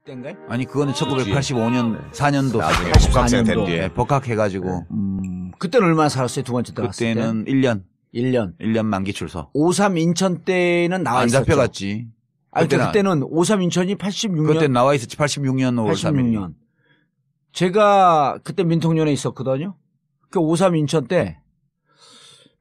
때인가요? 아니 그거는 1985년 4년도 나중에 84년도. 복학생 된 뒤에. 네, 복학해가지고 그때는 얼마나 살았어요? 두 번째 들어갔을 때? 그때는 1년 1년. 만기 출소. 53 인천 때는 나와 안 있었죠. 잡혀갔지. 아니, 그때는 53 인천이 86년. 그때 나와 있었지. 86년 5월 3일. 86년. 제가 그때 민통년에 있었거든요. 그 53 인천 때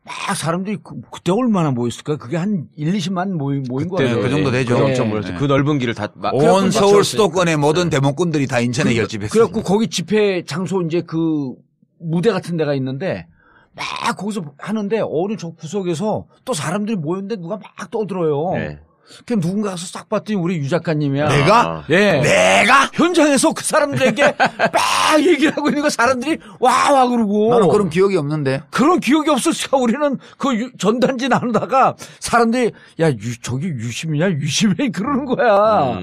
막 사람들이 그때 얼마나 모였을까요? 그게 한 1, 20만 모인 거예요. 그 정도 되죠. 엄청 모였죠. 그 넓은 길을 다 온 서울 수도권의 모든 대목군들이 다 인천에 결집했어요. 그래갖고 거기 집회 장소 이제 그 무대 같은 데가 있는데 막 거기서 하는데 어느 저 구석에서 또 사람들이 모였는데 누가 막 떠들어요. 네. 그 누군가 가서 싹 봤더니 우리 유 작가님이야. 내가? 예. 내가? 현장에서 그 사람들에게 막 얘기를 하고 있는 거 사람들이 와 그러고. 나는 그런 기억이 없는데. 그런 기억이 없었어. 우리는 그 전단지 나누다가 사람들이 야, 저기 유심이냐? 유심해 그러는 거야.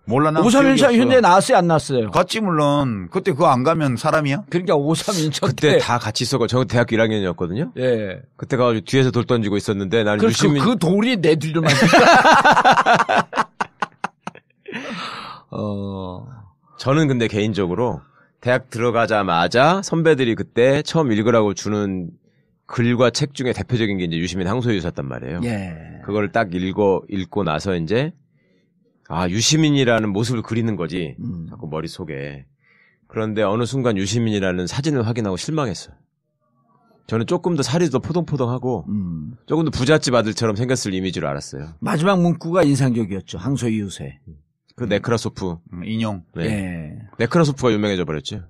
몰라 나. 53 인천 현대 나왔어요? 안 나왔어요? 갔지 물론. 그때 그거 안 가면 사람이야? 그러니까 53 인천 그때 때. 다 같이 있었고 저 대학교 1학년이었거든요. 예. 그때 가가지고 뒤에서 돌 던지고 있었는데 나는 그렇죠. 유시민 그 돌이 내 뒤로만. 저는 근데 개인적으로 대학 들어가자마자 선배들이 그때 처음 읽으라고 주는 글과 책 중에 대표적인 게 이제 유시민 항소유서였단 말이에요. 예. 그걸 딱 읽고 나서 이제 유시민이라는 모습을 그리는 거지. 자꾸 머릿속에. 그런데 어느 순간 유시민이라는 사진을 확인하고 실망했어요. 저는 조금 더 살이 더 포동포동하고 조금 더 부잣집 아들처럼 생겼을 이미지로 알았어요. 마지막 문구가 인상적이었죠. 항소 이웃에. 그 네크라소프. 인용. 네. 예. 네크라소프가 유명해져 버렸죠.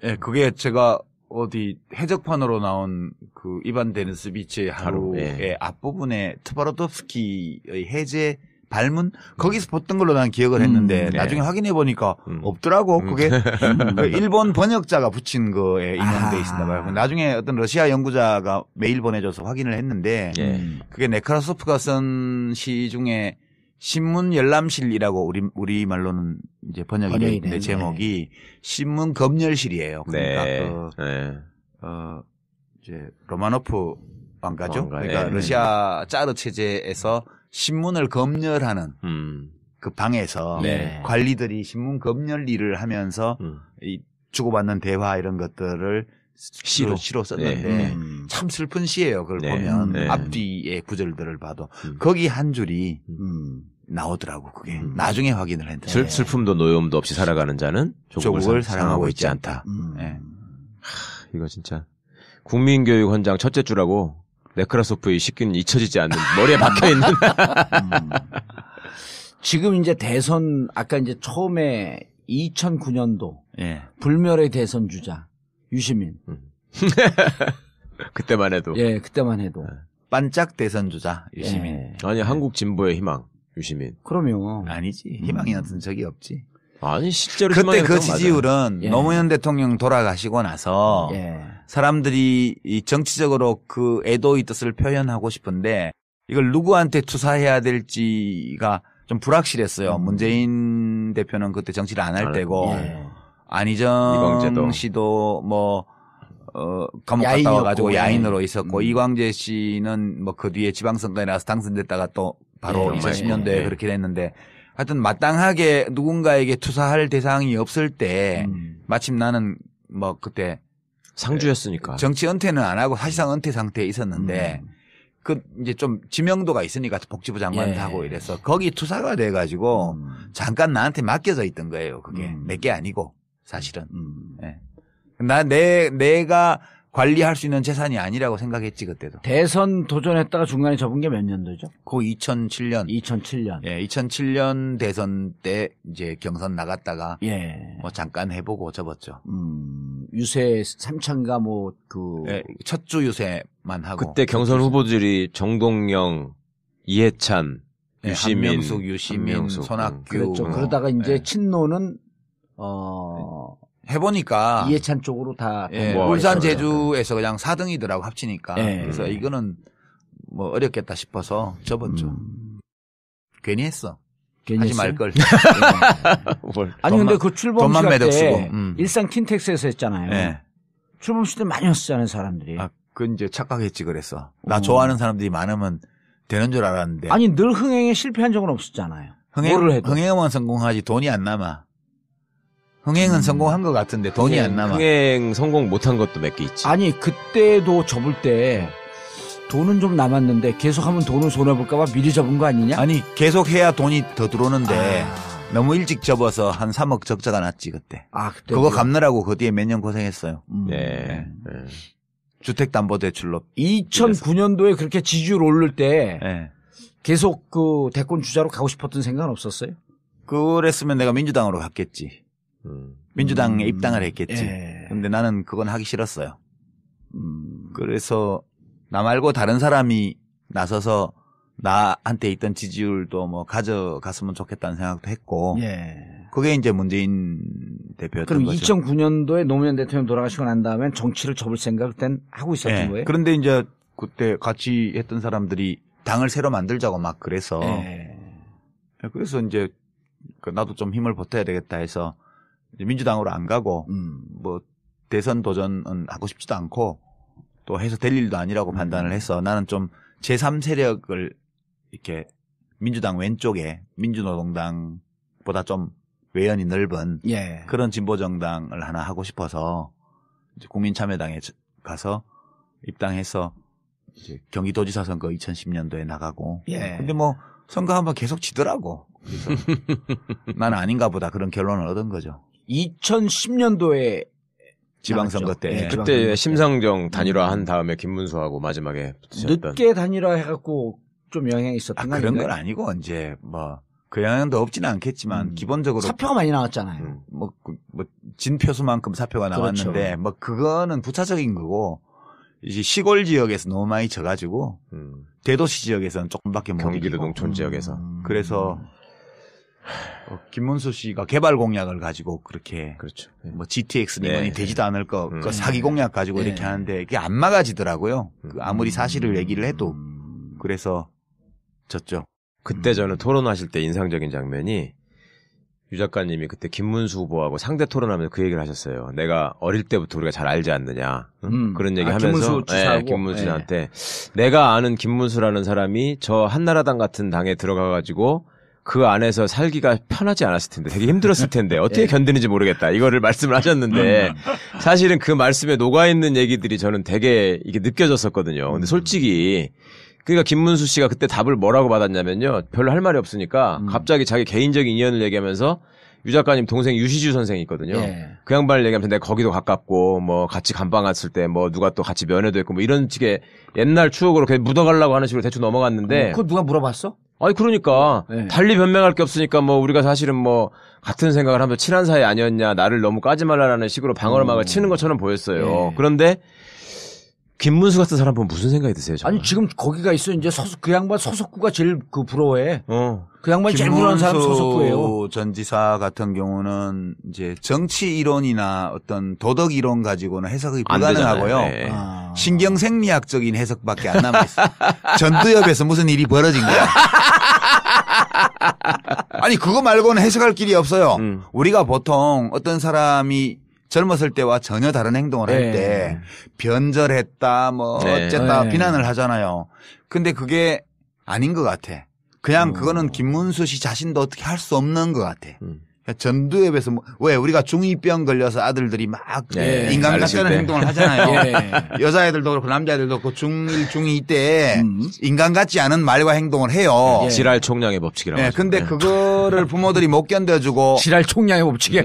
예, 그게 제가 어디 해적판으로 나온 그 이반 데니스비치의 하루의 예. 앞부분에 트바로tov스키의 해제 발문 거기서 봤던 걸로 난 기억을 했는데 네. 나중에 확인해 보니까 없더라고. 그게 그 일본 번역자가 붙인 거에 인용돼 있었나 봐요. 나중에 어떤 러시아 연구자가 메일 보내줘서 확인을 했는데 그게 네크라소프가 쓴 시 중에 신문 열람실이라고 우리 말로는 이제 번역이 되어 있는데 제목이 신문 검열실이에요. 그러니까 이제 로마노프 왕가죠. 그러니까 러시아 짜르 체제에서 신문을 검열하는 그 방에서 관리들이 신문 검열 일을 하면서 이 주고받는 대화 이런 것들을 시로 썼는데 참 슬픈 시예요. 그걸 보면 앞뒤의 구절들을 봐도 거기 한 줄이 나오더라고. 그게 나중에 확인을 했는데 슬픔도 노여움도 없이 살아가는 자는 조국을 사랑하고 있지 않다. 이거 진짜 국민교육 헌장 첫째 줄하고 네크라소프의 시기는 잊혀지지 않는 머리에 박혀있는. 지금 이제 대선 아까 이제 처음에 2009년도 불멸의 대선 주자 유시민. 그때만 해도. 예, 그때만 해도. 반짝 대선 주자 유시민. 예. 아니 한국 진보의 희망 유시민. 그러면 아니지. 희망이 나선 적이 없지. 아니 실제로 그때 그 지지율은 예. 노무현 대통령 돌아가시고 나서 사람들이 이 정치적으로 그 애도의 뜻을 표현하고 싶은데 이걸 누구한테 투사해야 될지가 좀 불확실했어요. 문재인 대표는 그때 정치를 안 할 때고 안희정 이광재도. 씨도 감옥 갔다 와가지고 야인으로 있었고 이광재 씨는 뭐 그 뒤에 지방선거에 나와서 당선됐다가 또 바로 2010년도에 그렇게 됐는데 하여튼 마땅하게 누군가에게 투사할 대상이 없을 때 마침 나는 뭐 그때 상주였으니까 정치 은퇴는 안 하고 사실상 은퇴 상태에 있었는데 그 이제 좀 지명도가 있으니까 복지부 장관도 하고 이래서 거기 투사가 돼가지고 잠깐 나한테 맡겨져 있던 거예요. 그게 내게 아니고 사실은. 내가 관리할 수 있는 재산이 아니라고 생각했지 그때도. 대선 도전했다가 중간에 접은 게 몇 년도죠? 그 2007년. 2007년. 예, 2007년 대선 때 이제 경선 나갔다가 뭐 잠깐 해보고 접었죠. 유세 3차인가 첫 주 유세만 하고. 그때 경선 후보들이 정동영, 이해찬, 유시민, 한명숙, 유시민, 손학규. 그렇죠. 그러다가 이제 친노는 해보니까 이해찬 쪽으로 다 울산 제주에서 그냥 4등이더라고 합치니까 그래서 이거는 뭐 어렵겠다 싶어서 접었죠. 괜히 했어. 하지 말걸. 아니 근데 그 출범식 돈만 매덕 때 쓰고. 일산 킨텍스에서 했잖아요. 출범식 때 많이 왔었잖아요 사람들이. 그건 이제 착각했지 그랬어. 나 좋아하는 사람들이 많으면 되는 줄 알았는데. 아니 늘 흥행에 실패한 적은 없었잖아요. 흥행은 성공하지 돈이 안 남아. 흥행은 성공한 것 같은데 돈이 안 남아. 흥행 성공 못한 것도 몇 개 있지. 아니 그때도 접을 때 돈은 좀 남았는데 계속하면 돈을 손해볼까봐 미리 접은 거 아니냐? 아니 계속해야 돈이 더 들어오는데 너무 일찍 접어서 한 3억 적자가 났지 그때. 그때 그거 갚느라고 그 뒤에 몇 년 고생했어요. 네. 주택담보대출로. 2009년도에 그렇게 지지율 오를 때 계속 그 대권 주자로 가고 싶었던 생각은 없었어요? 그랬으면 내가 민주당으로 갔겠지. 민주당에 입당을 했겠지. 근데 나는 그건 하기 싫었어요. 그래서 나 말고 다른 사람이 나서서 나한테 있던 지지율도 뭐 가져갔으면 좋겠다는 생각도 했고. 그게 이제 문재인 대표였던 그럼 거죠. 2009년도에 노무현 대통령 돌아가시고 난 다음엔 정치를 접을 생각을 그땐 하고 있었던 거예요? 그런데 이제 그때 같이 했던 사람들이 당을 새로 만들자고 막 그래서. 그래서 이제 나도 좀 힘을 보태야 되겠다 해서 이제 민주당으로 안 가고 뭐 대선 도전은 하고 싶지도 않고 또 해서 될 일도 아니라고 판단을 해서 나는 좀 제3세력을 이렇게 민주당 왼쪽에 민주노동당보다 좀 외연이 넓은 그런 진보정당을 하나 하고 싶어서 이제 국민참여당에 가서 입당해서 이제 경기도지사 선거 2010년도에 나가고 근데 뭐 선거 한번 계속 지더라고. 그래서 나는 아닌가 보다 그런 결론을 얻은 거죠. 2010년도에 지방선거 때. 그때 심상정 단일화한 다음에 김문수하고 마지막에 붙으셨던. 늦게 단일화 해갖고 좀 영향이 있었던 거 그런 건 아니고 이제 뭐 그 영향도 없지는 않겠지만 기본적으로 사표가 많이 나왔잖아요. 뭐 진표수만큼 사표가 나왔는데 뭐 그거는 부차적인 거고 이제 시골 지역에서 너무 많이 져가지고 대도시 지역에서는 조금밖에 못 이기고 경기도 농촌 지역에서 그래서 김문수 씨가 개발 공약을 가지고 그렇게 뭐 GTX-는 되지도 않을 거 사기 공약 가지고 이렇게 하는데 그게 안 막아지더라고요. 아무리 사실을 얘기를 해도 그래서 졌죠. 그때 저는 토론하실 때 인상적인 장면이 유 작가님이 그때 김문수 후보하고 상대 토론하면서 그 얘기를 하셨어요. 내가 어릴 때부터 우리가 잘 알지 않느냐. 그런 얘기 하면서 김문수한테 내가 아는 김문수라는 사람이 저 한나라당 같은 당에 들어가가지고 그 안에서 살기가 편하지 않았을 텐데 되게 힘들었을 텐데 어떻게 견디는지 모르겠다. 이거를 말씀을 하셨는데 사실은 그 말씀에 녹아있는 얘기들이 저는 되게 이게 느껴졌었거든요. 근데 솔직히 그러니까 김문수 씨가 그때 답을 뭐라고 받았냐면요. 별로 할 말이 없으니까 갑자기 자기 개인적인 인연을 얘기하면서 유 작가님 동생 유시주 선생이 있거든요. 그 양반을 얘기하면서 내가 거기도 가깝고 뭐 같이 감방 갔을 때 뭐 누가 또 같이 면회도 했고 뭐 이런 식의 옛날 추억으로 그냥 묻어가려고 하는 식으로 대충 넘어갔는데 그거 누가 물어봤어? 아니 그러니까 달리 변명할 게 없으니까 뭐 우리가 사실은 뭐 같은 생각을 하면서 친한 사이 아니었냐 나를 너무 까지 말라라는 식으로 방어막을 치는 것처럼 보였어요. 그런데 김문수 같은 사람 보면 무슨 생각이 드세요? 정말? 아니 지금 거기가 있어 이제 그 양반 소속구가 제일 부러워해. 그 양반이 제일 부러워하는 사람 소속구예요. 전 지사 같은 경우는 이제 정치 이론이나 어떤 도덕 이론 가지고는 해석이 불가능하고요. 신경생리학적인 해석밖에 안 남아 있어. 전두엽에서 무슨 일이 벌어진 거야. 아니 그거 말고는 해석할 길이 없어요. 우리가 보통 어떤 사람이 젊었을 때와 전혀 다른 행동을 할 때 변절했다 뭐 어쨌다 비난을 하잖아요. 근데 그게 아닌 것 같아. 그냥 그거는 김문수 씨 자신도 어떻게 할 수 없는 것 같아. 전두엽에서 왜 우리가 중2병 걸려서 아들들이 막 인간 같지 않은 행동을 하잖아요. 여자애들도 그렇고 남자애들도 그렇고 중1, 중2 때 인간 같지 않은 말과 행동을 해요. 지랄 총량의 법칙이라고 하죠. 근데 그거를 부모들이 못 견뎌주고 지랄 총량의 법칙이야.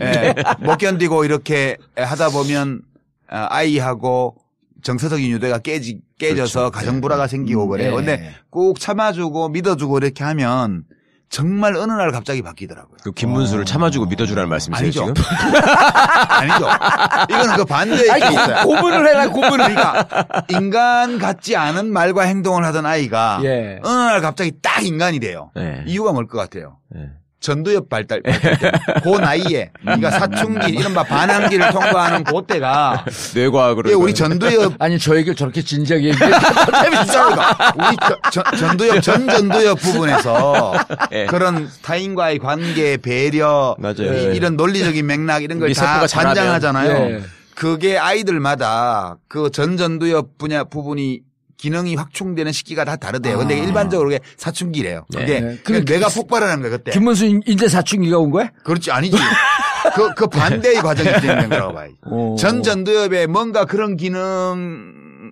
못 견디고 이렇게 하다 보면 아이하고 정서적인 유대가 깨져서 가정불화가 생기고 그래요. 근데 꼭 참아주고 믿어주고 이렇게 하면 정말 어느 날 갑자기 바뀌더라고요. 그 김문수를 참아주고 믿어주라는 말씀이세요 아니죠. 지금? 아니죠. 이거는 그 반대의 입장이 있어요. 고문을 해라 고문을. 그러니까 인간 같지 않은 말과 행동을 하던 아이가 어느 날 갑자기 딱 인간이 돼요. 이유가 뭘 것 같아요? 전두엽 발달 때. 그 나이에 네가 사춘기 이른바 반항기를 통과하는 그때가 뇌과학으로 우리 전두엽 아니 저 얘기를 저렇게 진지하게 얘기해. 재밌어요. 우리 전두엽 전두엽 부분에서 그런 타인과의 관계 배려 이런 논리적인 맥락 이런 걸 다 관장하잖아요. 그게 아이들마다 그 전두엽 부분이 기능이 확충되는 시기가 다 다르대요. 근데 일반적으로 그게 사춘기래요. 그게 네. 뇌가 폭발하는 거야 그때. 김문수 인제 사춘기가 온 거야? 그렇지 아니지. 그 반대의 과정이 진행된 거라고 봐야지. 전 전두엽에 뭔가 그런 기능이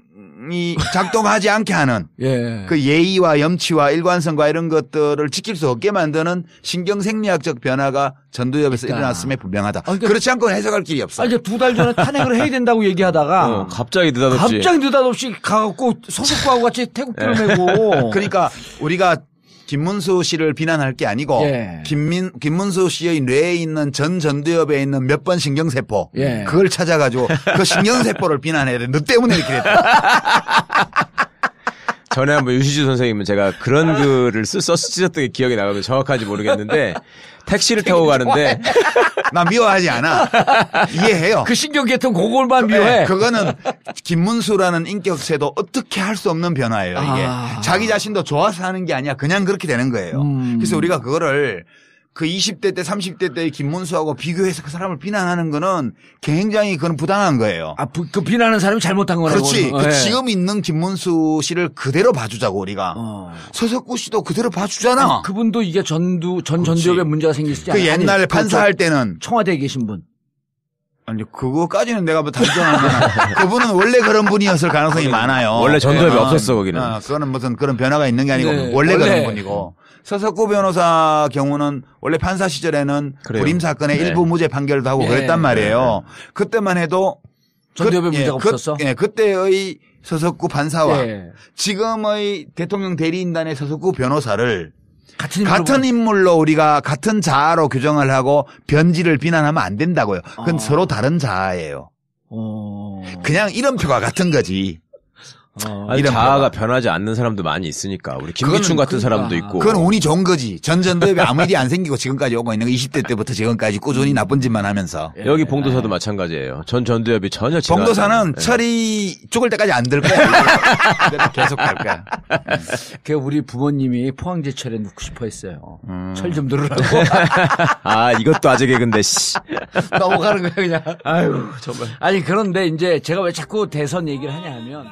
작동하지 않게 하는 그 예의와 염치와 일관성과 이런 것들을 지킬 수 없게 만드는 신경생리학적 변화가 전두엽에서 일어났음에 분명하다. 그러니까 그렇지 않고는 해석할 길이 없어. 이제 2달 전에 탄핵을 해야 된다고 얘기하다가 갑자기 느닷없이 가갖고 서석구하고 같이 태국들을 메고. 그러니까 우리가 김문수 씨를 비난할 게 아니고 김문수 씨의 뇌에 있는 전 전두엽에 있는 몇 번 신경세포 그걸 찾아가지고 그 신경세포를 비난해야 돼. 너 때문에 이렇게 됐다. 전에 한번 유시주 선생님은 제가 그런 글을 쓰셨던 게 기억이 나가면 정확한지 모르겠는데 택시를 타고 가는데 나 미워하지 않아. 이해해요. 그 신경계통 그걸만 미워해. 그거는 김문수라는 인격체도 어떻게 할 수 없는 변화예요. 이게 자기 자신도 좋아서 하는 게 아니야. 그냥 그렇게 되는 거예요. 그래서 우리가 그거를 그 20대 때 30대 때의 김문수하고 비교해서 그 사람을 비난하는 거는 굉장히 그건 부당한 거예요. 그 비난하는 사람이 잘못한 거라고. 그렇지. 그 지금 있는 김문수 씨를 그대로 봐주자고 우리가. 서석구 씨도 그대로 봐주잖아. 아니, 그분도 이게 전 전두엽에 문제가 생기시지 않아요? 그 옛날에 판사할 때는 청와대에 계신 분. 아니 그거까지는 내가 뭐 단정하면 그분은 원래 그런 분이었을 가능성이 많아요. 원래 전두엽이 없었어 거기는. 그거는 무슨 그런 변화가 있는 게 아니고 원래 그런 분이고. 서석구 변호사 경우는 원래 판사 시절에는 불임 사건의 일부 무죄 판결도 하고 그랬단 말이에요. 그때만 해도 전두엽에 문제가 없었어. 그때의 서석구 판사와 지금의 대통령 대리인단의 서석구 변호사를 같은 인물로 우리가 같은 자아로 규정을 하고 변질을 비난하면 안 된다고요. 그건 서로 다른 자아예요. 그냥 이름표가 같은 거지. 아니, 자아가 변하지 않는 사람도 많이 있으니까. 우리 김기춘 같은 사람도 있고. 그건 운이 좋은 거지. 전 전두엽에 아무 일이 안 생기고 지금까지 오고 있는 거 20대 때부터 지금까지 꾸준히 나쁜 짓만 하면서. 여기 봉도사도 마찬가지예요. 전 전두엽이 전혀 봉도사는 철이 죽을 때까지 안 들 거야. 계속 갈 거야. 그 우리 부모님이 포항제철에 넣고 싶어 했어요. 철 좀 들으라고. 이것도 아재 개근데 씨. 넘어가는 거야 그냥. 아유 정말. 아니 그런데 이제 제가 왜 자꾸 대선 얘기를 하냐 하면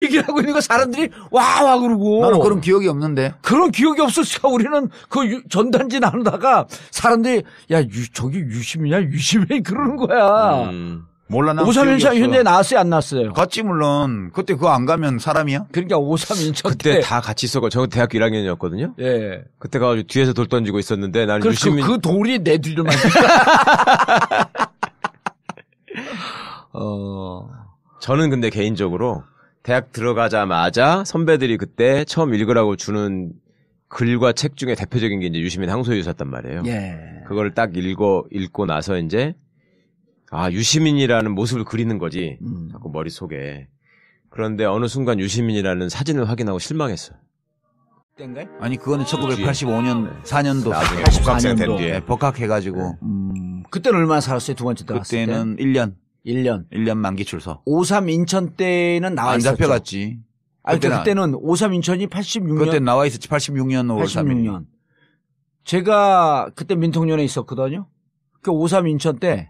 얘기를 하고 있는 거 사람들이 와 그러고. 나는 그런 기억이 없는데. 그런 기억이 없었어. 우리는 그 전단지 나누다가 사람들이 야 저기 유시민이야 그러는 거야. 몰라 나. 5.3 인천 현대에 나왔어요 안 나왔어요? 갔지 물론. 그때 그거 안 가면 사람이야? 그러니까 5.3 인천 그때 다 같이 있었고 저 대학교 1학년이었거든요. 예. 그때 가지고 뒤에서 돌 던지고 있었는데 나는 유시민. 그 돌이 내 뒤를 만든. 저는 근데 개인적으로 대학 들어가자마자 선배들이 그때 처음 읽으라고 주는 글과 책 중에 대표적인 게 이제 유시민 항소유서였단 말이에요. 그걸 딱 읽고 나서 이제 유시민이라는 모습을 그리는 거지. 자꾸 머릿속에. 그런데 어느 순간 유시민이라는 사진을 확인하고 실망했어요. 그때인가요? 아니 그거는 1985년 4년도 나중에 84년 된 뒤에 복학해가지고. 그때는 얼마나 살았어요? 두 번째 들어갔을 때? 그때는 1년. 1년 만기 출소. 5.3 인천 때는 나와 있었죠. 안 잡혀갔지. 그때는 5.3 인천이 86년. 그때 나와 있었지. 86년 5월 86년. 제가 그때 민통년에 있었거든요. 그 5.3 인천 때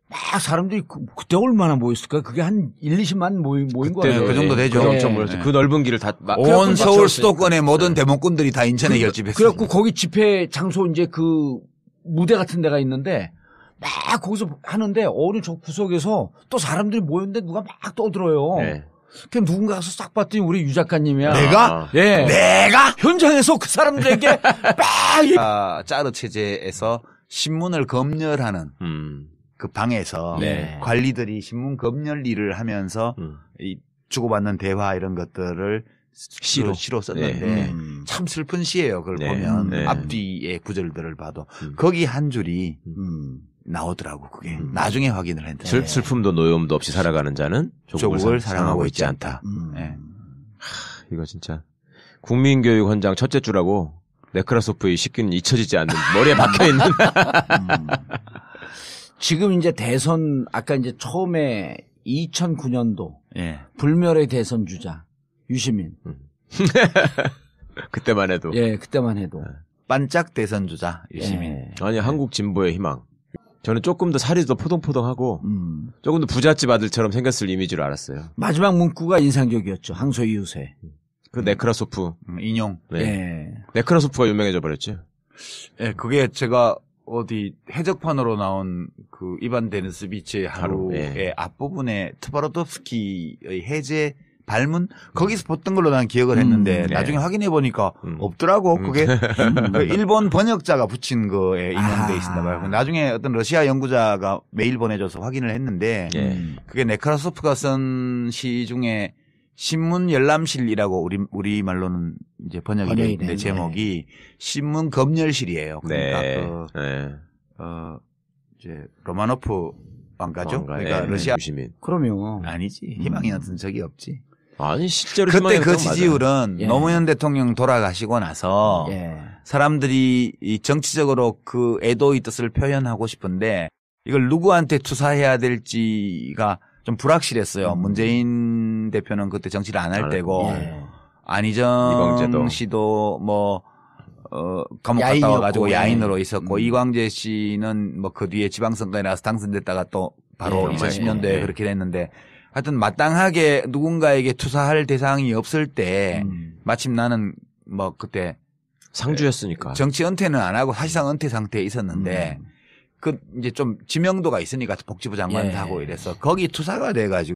막 사람들이 그때 얼마나 모였을까? 그게 한 1-20만 모인 거예요. 그 정도 되죠. 엄청 모였어요. 그 넓은 길을 다 온 서울 수도권의 모든 대목꾼들이 다 인천에 결집했어요. 그래갖고 거기 집회 장소 이제 그 무대 같은 데가 있는데 막 거기서 하는데 어느 저 구석에서 또 사람들이 모였는데 누가 막 떠들어요. 그 누군가 가서 싹 봤더니 우리 유 작가님이야. 내가? 내가? 현장에서 그 사람들에게 막 짜르 체제에서 신문을 검열하는 그 방에서 관리들이 신문 검열 일을 하면서 이 주고받는 대화 이런 것들을 시로 썼는데 참 슬픈 시예요. 그걸 보면 앞뒤의 구절들을 봐도 거기 한 줄이 나오더라고. 그게 나중에 확인을 했는데 슬픔도 노여움도 없이 살아가는 자는 조국을 사랑하고 있지 않다. 이거 진짜 국민교육 헌장 첫째 줄하고 네크라소프의 식기는 잊혀지지 않는 머리에 박혀있는. 지금 이제 대선 아까 이제 처음에 2009년도 불멸의 대선 주자 유시민. 그때만 해도. 그때만 해도. 반짝 대선 주자 유시민. 아니 한국 진보의 희망. 저는 조금 더 살이 더 포동포동하고 조금 더 부잣집 아들처럼 생겼을 이미지로 알았어요. 마지막 문구가 인상적이었죠. 항소 이웃에. 그 네크라소프 인용. 네. 예. 네크라소프가 유명해져 버렸죠. 예, 그게 제가 어디 해적판으로 나온 그 이반 데니스비치의 하루의 예. 앞부분에 트바로tov스키의 해제 발문 거기서 봤던 걸로 난 기억을 했는데 나중에 확인해 보니까 없더라고. 그게 그 일본 번역자가 붙인 거에 인용돼 있었나 봐요. 나중에 어떤 러시아 연구자가 메일 보내줘서 확인을 했는데 그게 네크라소프가 쓴 시 중에 신문 열람실이라고 우리 말로는 이제 번역이 돼 있는데 제목이 신문 검열실이에요. 그러니까 이제 로마노프 왕가죠. 그러니까 러시아 유시민. 그럼요. 아니지. 희망이 났던 적이 없지. 아니 실제로 그때 그 지지율은 노무현 대통령 돌아가시고 나서 사람들이 이 정치적으로 그 애도의 뜻을 표현하고 싶은데 이걸 누구한테 투사해야 될지가 좀 불확실했어요. 문재인 대표는 그때 정치를 안 할 때고 안희정 씨도 뭐 감옥 갔다 와가지고 야인으로 있었고 이광재 씨는 뭐 그 뒤에 지방선거에 나와서 당선됐다가 또 바로 2010년도에 그렇게 됐는데 하여튼 마땅하게 누군가에게 투사할 대상이 없을 때 마침 나는 뭐 그때 상주였으니까 정치 은퇴는 안 하고 사실상 은퇴 상태에 있었는데 그 이제 좀 지명도가 있으니까 복지부 장관도 하고 이래서 거기 투사가 돼가지고